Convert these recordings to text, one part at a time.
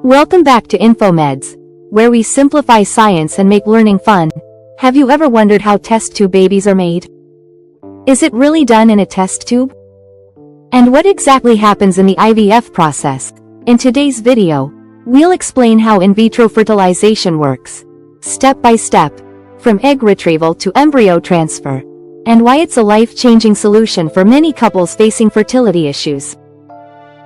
Welcome back to InfoMeds, where we simplify science and make learning fun. Have you ever wondered how test tube babies are made? Is it really done in a test tube? And what exactly happens in the IVF process? In today's video, we'll explain how in vitro fertilization works, step by step, from egg retrieval to embryo transfer, and why it's a life-changing solution for many couples facing fertility issues.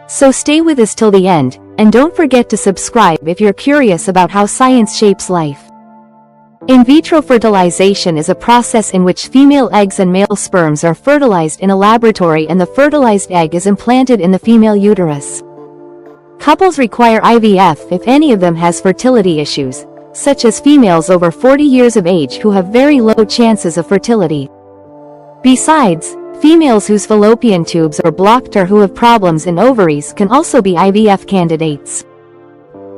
So stay with us till the end, and don't forget to subscribe if you're curious about how science shapes life. In vitro fertilization is a process in which female eggs and male sperms are fertilized in a laboratory and the fertilized egg is implanted in the female uterus. Couples require IVF if any of them has fertility issues, such as females over 40 years of age who have very low chances of fertility. Besides, females whose fallopian tubes are blocked or who have problems in ovaries can also be IVF candidates.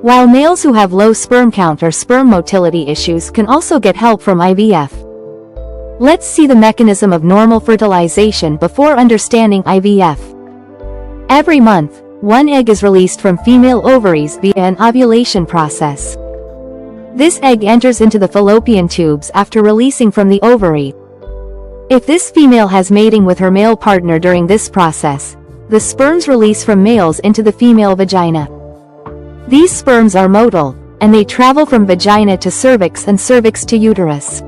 While males who have low sperm count or sperm motility issues can also get help from IVF. Let's see the mechanism of normal fertilization before understanding IVF. Every month, one egg is released from female ovaries via an ovulation process. This egg enters into the fallopian tubes after releasing from the ovary. If this female has mating with her male partner during this process, the sperms release from males into the female vagina. These sperms are motile, and they travel from vagina to cervix and cervix to uterus.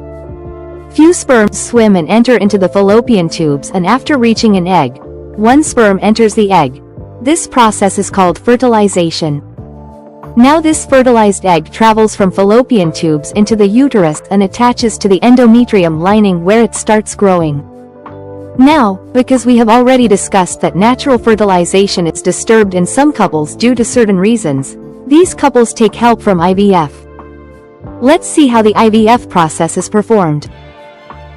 Few sperms swim and enter into the fallopian tubes, and after reaching an egg, one sperm enters the egg. This process is called fertilization. Now this fertilized egg travels from fallopian tubes into the uterus and attaches to the endometrium lining where it starts growing. Now, because we have already discussed that natural fertilization is disturbed in some couples due to certain reasons, these couples take help from IVF. Let's see how the IVF process is performed.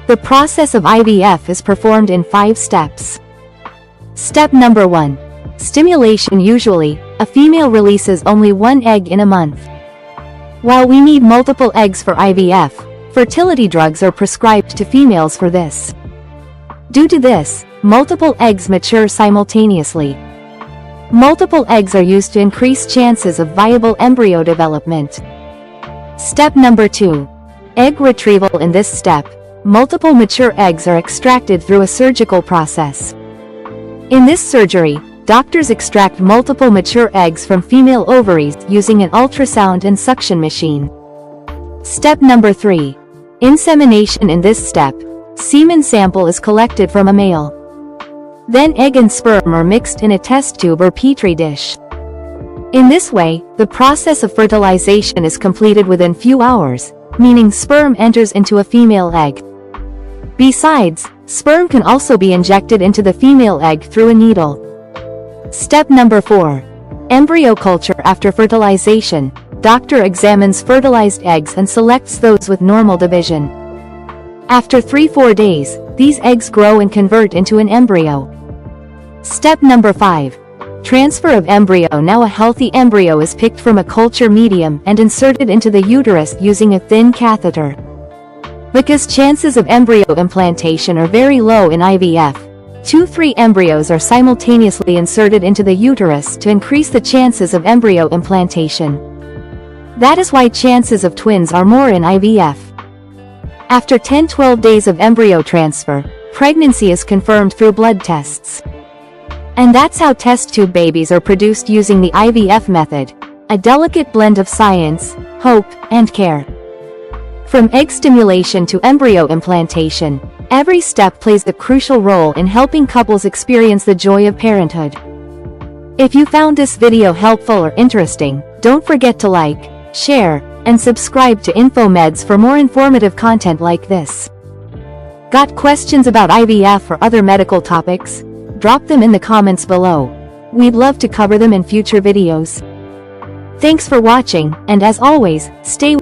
The process of IVF is performed in 5 steps. Step number 1. Stimulation. Usually, a female releases only one egg in a month. While we need multiple eggs for IVF, fertility drugs are prescribed to females for this. Due to this, multiple eggs mature simultaneously. Multiple eggs are used to increase chances of viable embryo development. Step number 2. Egg retrieval. In this step, multiple mature eggs are extracted through a surgical process. In this surgery, doctors extract multiple mature eggs from female ovaries using an ultrasound and suction machine. Step number 3. Insemination. In this step, semen sample is collected from a male. Then egg and sperm are mixed in a test tube or petri dish. In this way, the process of fertilization is completed within few hours, meaning sperm enters into a female egg. Besides, sperm can also be injected into the female egg through a needle. Step number 4. Embryo culture. After fertilization, doctor examines fertilized eggs and selects those with normal division. After 3-4 days, these eggs grow and convert into an embryo. Step number 5. Transfer of embryo. Now a healthy embryo is picked from a culture medium and inserted into the uterus using a thin catheter. Because chances of embryo implantation are very low in IVF, 2-3 embryos are simultaneously inserted into the uterus to increase the chances of embryo implantation. That is why chances of twins are more in IVF. After 10-12 days of embryo transfer, pregnancy is confirmed through blood tests. And that's how test tube babies are produced using the IVF method, a delicate blend of science, hope, and care. From egg stimulation to embryo implantation, every step plays a crucial role in helping couples experience the joy of parenthood. If you found this video helpful or interesting, don't forget to like, share, and subscribe to InfoMeds for more informative content like this. Got questions about IVF or other medical topics? Drop them in the comments below. We'd love to cover them in future videos. Thanks for watching, and as always, stay